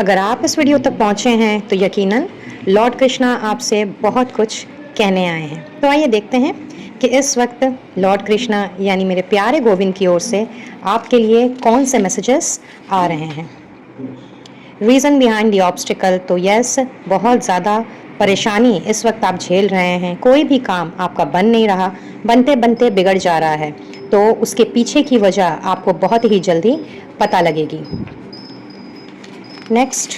अगर आप इस वीडियो तक पहुंचे हैं तो यकीनन लॉर्ड कृष्णा आपसे बहुत कुछ कहने आए हैं। तो आइए देखते हैं कि इस वक्त लॉर्ड कृष्णा यानी मेरे प्यारे गोविंद की ओर से आपके लिए कौन से मैसेजेस आ रहे हैं। रीज़न बिहाइंड द ऑब्स्टिकल, तो यस, बहुत ज़्यादा परेशानी इस वक्त आप झेल रहे हैं। कोई भी काम आपका बन नहीं रहा, बनते बनते बिगड़ जा रहा है। तो उसके पीछे की वजह आपको बहुत ही जल्दी पता लगेगी। नेक्स्ट,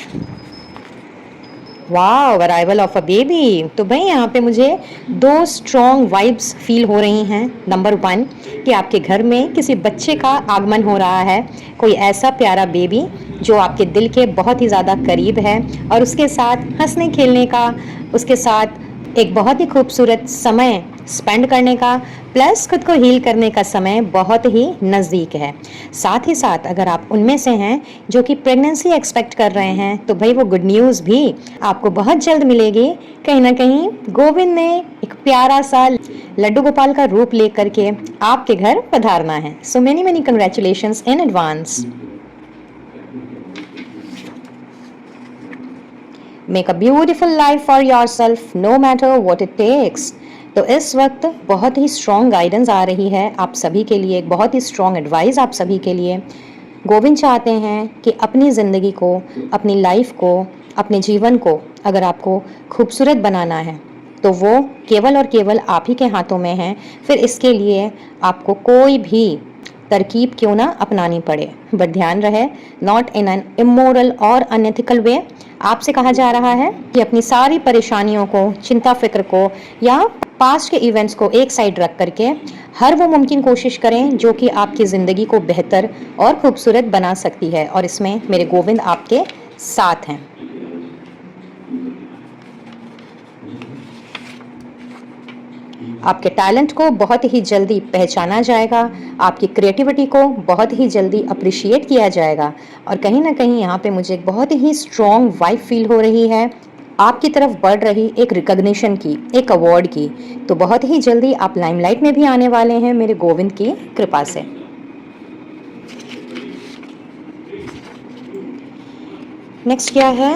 वाह, अराइवल ऑफ अ बेबी। तो भाई यहाँ पे मुझे दो स्ट्रॉन्ग वाइब्स फील हो रही हैं। नंबर वन, कि आपके घर में किसी बच्चे का आगमन हो रहा है, कोई ऐसा प्यारा बेबी जो आपके दिल के बहुत ही ज़्यादा करीब है, और उसके साथ हंसने खेलने का, उसके साथ एक बहुत ही खूबसूरत समय स्पेंड करने का, प्लस खुद को हील करने का समय बहुत ही नज़दीक है। साथ ही साथ अगर आप उनमें से हैं जो कि प्रेगनेंसी एक्सपेक्ट कर रहे हैं, तो भाई वो गुड न्यूज़ भी आपको बहुत जल्द मिलेगी। कहीं ना कहीं गोविंद ने एक प्यारा सा लड्डू गोपाल का रूप लेकर के आपके घर पधारना है। So many many congratulations in advance. Make a beautiful life for yourself, no matter what it takes. तो इस वक्त बहुत ही स्ट्रॉन्ग गाइडेंस आ रही है आप सभी के लिए, एक बहुत ही स्ट्रॉन्ग एडवाइस आप सभी के लिए। गोविंद चाहते हैं कि अपनी ज़िंदगी को, अपनी लाइफ को, अपने जीवन को अगर आपको खूबसूरत बनाना है तो वो केवल और केवल आप ही के हाथों में है। फिर इसके लिए आपको कोई भी तरकीब क्यों ना अपनानी पड़े, बट ध्यान रहे, नॉट इन एन इमोरल और अनएथिकल वे। आपसे कहा जा रहा है कि अपनी सारी परेशानियों को, चिंता फिक्र को या पास्ट के इवेंट्स को एक साइड रख करके हर वो मुमकिन कोशिश करें जो कि आपकी ज़िंदगी को बेहतर और खूबसूरत बना सकती है, और इसमें मेरे गोविंद आपके साथ हैं। आपके टैलेंट को बहुत ही जल्दी पहचाना जाएगा, आपकी क्रिएटिविटी को बहुत ही जल्दी अप्रिशिएट किया जाएगा, और कहीं ना कहीं यहाँ पे मुझे एक बहुत ही स्ट्रॉन्ग वाइब फील हो रही है आपकी तरफ बढ़ रही एक रिकॉग्निशन की, एक अवार्ड की। तो बहुत ही जल्दी आप लाइमलाइट में भी आने वाले हैं मेरे गोविंद की कृपा से। नेक्स्ट क्या है,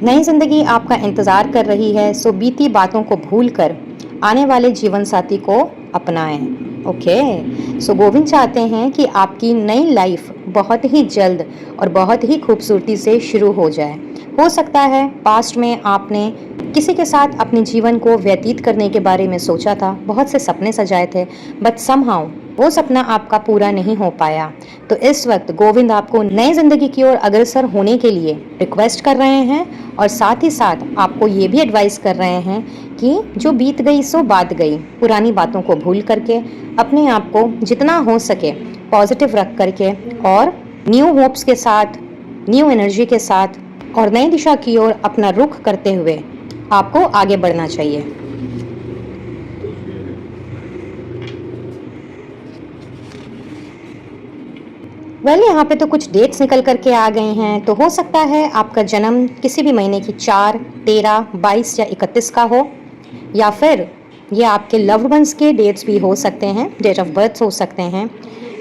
नई जिंदगी आपका इंतजार कर रही है। सो बीती बातों को भूलकर आने वाले जीवन साथी को अपनाएं। ओके, सो गोविंद चाहते हैं कि आपकी नई लाइफ बहुत ही जल्द और बहुत ही खूबसूरती से शुरू हो जाए। हो सकता है पास्ट में आपने किसी के साथ अपने जीवन को व्यतीत करने के बारे में सोचा था, बहुत से सपने सजाए थे, बट समहाउ वो सपना आपका पूरा नहीं हो पाया। तो इस वक्त गोविंद आपको नई जिंदगी की ओर अग्रसर होने के लिए रिक्वेस्ट कर रहे हैं, और साथ ही साथ आपको ये भी एडवाइस कर रहे हैं कि जो बीत गई सो बात गई, पुरानी बातों को भूल करके अपने आप को जितना हो सके पॉजिटिव रख करके और न्यू होप्स के साथ, न्यू एनर्जी के साथ और नई दिशा की ओर अपना रुख करते हुए आपको आगे बढ़ना चाहिए। यहाँ पे तो कुछ डेट्स निकल करके आ गई हैं। तो हो सकता है आपका जन्म किसी भी महीने की 4, 13, 22 या 31 का हो, या फिर ये आपके लव्ड वंस के डेट्स भी हो सकते हैं, डेट ऑफ बर्थ हो सकते हैं।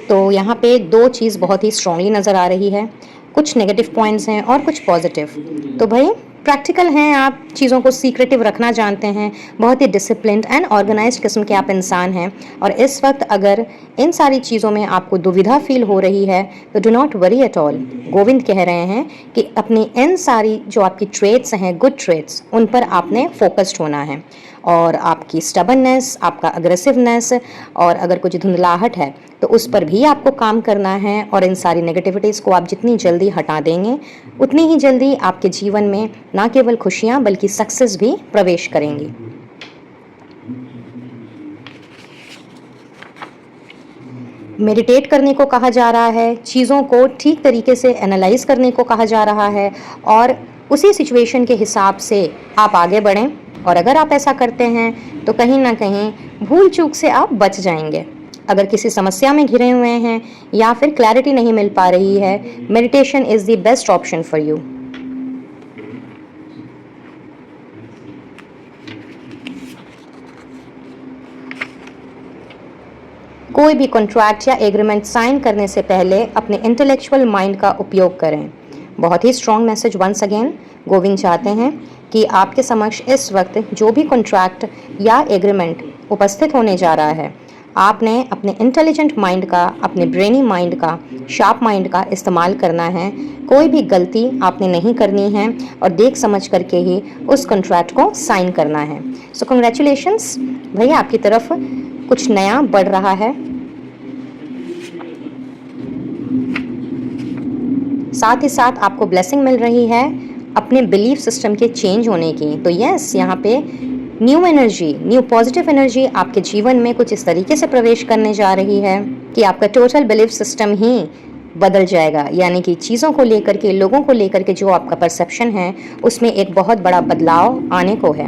तो यहाँ पे दो चीज़ बहुत ही स्ट्रांगली नज़र आ रही है, कुछ नेगेटिव पॉइंट्स हैं और कुछ पॉजिटिव। तो भाई प्रैक्टिकल हैं, आप चीज़ों को सीक्रेटिव रखना जानते हैं, बहुत ही डिसिप्लिन्ड एंड ऑर्गेनाइज्ड किस्म के आप इंसान हैं। और इस वक्त अगर इन सारी चीज़ों में आपको दुविधा फील हो रही है तो do not worry at all. Govind कह रहे हैं कि अपनी इन सारी जो आपकी ट्रेड्स हैं, गुड ट्रेड्स, उन पर आपने फोकस्ड होना है, और आपकी स्टबननेस, आपका अग्रेसिवनेस और अगर कुछ धुंधलाहट है तो उस पर भी आपको काम करना है। और इन सारी नेगेटिविटीज़ को आप जितनी जल्दी हटा देंगे उतनी ही जल्दी आपके जीवन में ना केवल खुशियाँ बल्कि सक्सेस भी प्रवेश करेंगी। मेडिटेट करने को कहा जा रहा है, चीज़ों को ठीक तरीके से एनालाइज करने को कहा जा रहा है, और उसी सिचुएशन के हिसाब से आप आगे बढ़ें। और अगर आप ऐसा करते हैं तो कहीं ना कहीं भूल चूक से आप बच जाएंगे। अगर किसी समस्या में घिरे हुए हैं या फिर क्लैरिटी नहीं मिल पा रही है, meditation is the best option for you. कोई भी कॉन्ट्रैक्ट या एग्रीमेंट साइन करने से पहले अपने इंटेलेक्चुअल माइंड का उपयोग करें। बहुत ही strong message once again. Govind चाहते हैं कि आपके समक्ष इस वक्त जो भी कॉन्ट्रैक्ट या एग्रीमेंट उपस्थित होने जा रहा है, आपने अपने इंटेलिजेंट माइंड का, अपने ब्रेनी माइंड का, शार्प माइंड का इस्तेमाल करना है। कोई भी गलती आपने नहीं करनी है और देख समझ करके ही उस कॉन्ट्रैक्ट को साइन करना है। सो कंग्रेचुलेशंस भैया, आपकी तरफ कुछ नया बढ़ रहा है। साथ ही साथ आपको ब्लेसिंग मिल रही है अपने बिलीफ सिस्टम के चेंज होने की। तो यस, यहाँ पे new energy, new positive energy आपके जीवन में कुछ इस तरीके से प्रवेश करने जा रही है कि आपका टोटल बिलीफ सिस्टम ही बदल जाएगा। यानी कि चीज़ों को लेकर के, लोगों को लेकर के जो आपका परसेप्शन है, उसमें एक बहुत बड़ा बदलाव आने को है।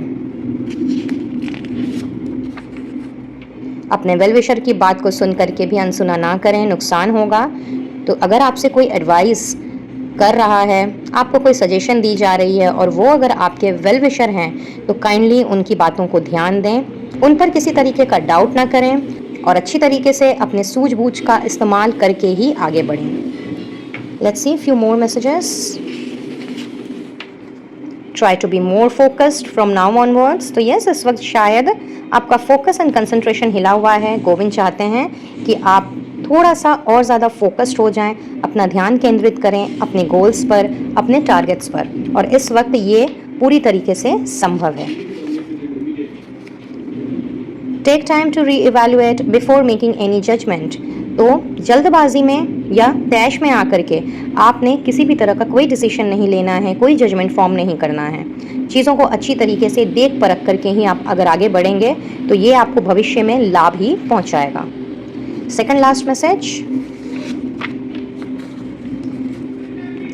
अपने वेल विशर की बात को सुन करके भी अनसुना ना करें, नुकसान होगा। तो अगर आपसे कोई एडवाइस कर रहा है, आपको कोई सजेशन दी जा रही है और वो अगर आपके वेल विशर हैं, तो काइंडली उनकी बातों को ध्यान दें, उन पर किसी तरीके का डाउट ना करें और अच्छी तरीके से अपने सूझबूझ का इस्तेमाल करके ही आगे बढ़ें। Let's see few more messages. Try to be more focused from now onwards. तो यस, इस वक्त शायद आपका फोकस एंड कंसंट्रेशन हिला हुआ है। गोविंद चाहते हैं कि आप थोड़ा सा और ज़्यादा फोकस्ड हो जाएं, अपना ध्यान केंद्रित करें अपने गोल्स पर, अपने टारगेट्स पर, और इस वक्त ये पूरी तरीके से संभव है। Take time to re-evaluate before making any judgement. तो जल्दबाजी में या तैश में आकर के आपने किसी भी तरह का कोई डिसीजन नहीं लेना है, कोई जजमेंट फॉर्म नहीं करना है। चीज़ों को अच्छी तरीके से देख परख करके ही आप अगर आगे बढ़ेंगे तो ये आपको भविष्य में लाभ ही पहुंचाएगा। सेकंड लास्ट मैसेज,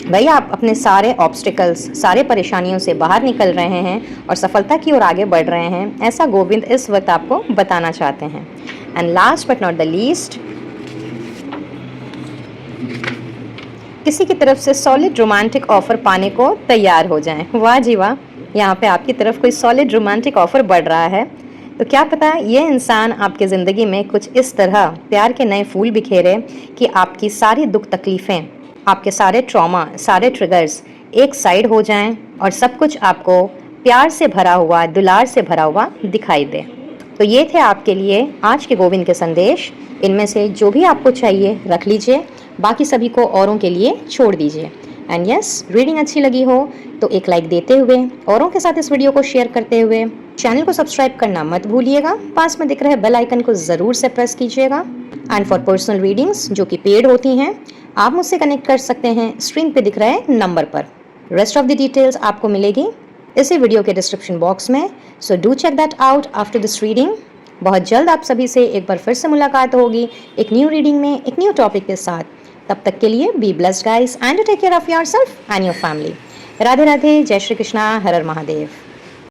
भाई आप अपने सारे ऑब्स्टिकल्स, सारे परेशानियों से बाहर निकल रहे हैं और सफलता की ओर आगे बढ़ रहे हैं, ऐसा गोविंद इस वक्त आपको बताना चाहते हैं। And last but not the least, किसी की तरफ से सॉलिड रोमांटिक ऑफर पाने को तैयार हो जाएं। वाह जी वाह, यहाँ पे आपकी तरफ कोई सॉलिड रोमांटिक ऑफर बढ़ रहा है। तो क्या पता ये इंसान आपके ज़िंदगी में कुछ इस तरह प्यार के नए फूल बिखेरे कि आपकी सारी दुख तकलीफ़ें, आपके सारे ट्रॉमा, सारे ट्रिगर्स एक साइड हो जाएं और सब कुछ आपको प्यार से भरा हुआ, दुलार से भरा हुआ दिखाई दे। तो ये थे आपके लिए आज के गोविंद के संदेश। इनमें से जो भी आपको चाहिए रख लीजिए, बाकी सभी को औरों के लिए छोड़ दीजिए। एंड यस, रीडिंग अच्छी लगी हो तो एक लाइक देते हुए, औरों के साथ इस वीडियो को शेयर करते हुए चैनल को सब्सक्राइब करना मत भूलिएगा। पास में दिख रहे बेल आइकन को ज़रूर से प्रेस कीजिएगा। एंड फॉर पर्सनल रीडिंग्स जो कि पेड होती हैं, आप मुझसे कनेक्ट कर सकते हैं स्क्रीन पे दिख रहे नंबर पर। रेस्ट ऑफ द डिटेल्स आपको मिलेगी इसी वीडियो के डिस्क्रिप्शन बॉक्स में। So do check that out after this reading. बहुत जल्द आप सभी से एक बार फिर से मुलाकात होगी एक न्यू रीडिंग में, एक न्यू टॉपिक के साथ। तब तक के लिए be blessed guys and take care of yourself and your family. Radhe Radhe, जय श्री कृष्णा, हर हर महादेव।